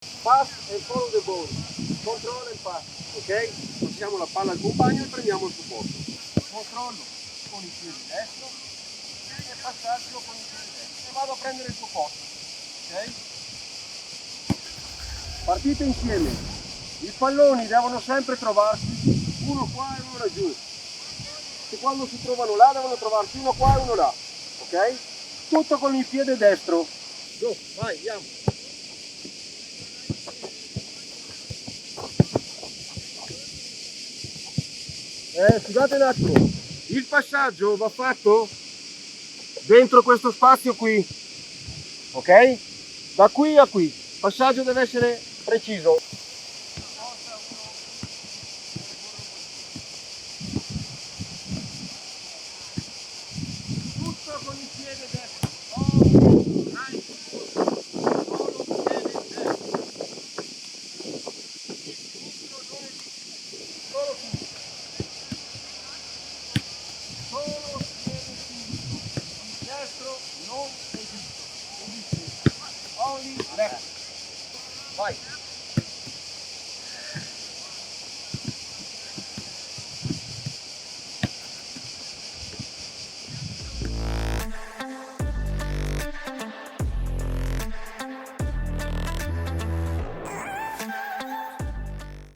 Pass and follow the ball. Control and pass. Ok? Passiamo la palla al compagno e prendiamo il supporto. Controllo con il piede destro e passaggio con il piede destro. E vado a prendere il suo posto. Ok? Partite insieme. I palloni devono sempre trovarsi uno qua e uno laggiù. E quando si trovano là devono trovarsi uno qua e uno là. Ok? Tutto con il piede destro. Go, vai, andiamo. Scusate un attimo, il passaggio va fatto dentro questo spazio qui, ok? Da qui a qui, il passaggio deve essere preciso. Tutto con il piede destro. Non esiste. Only left. Vai.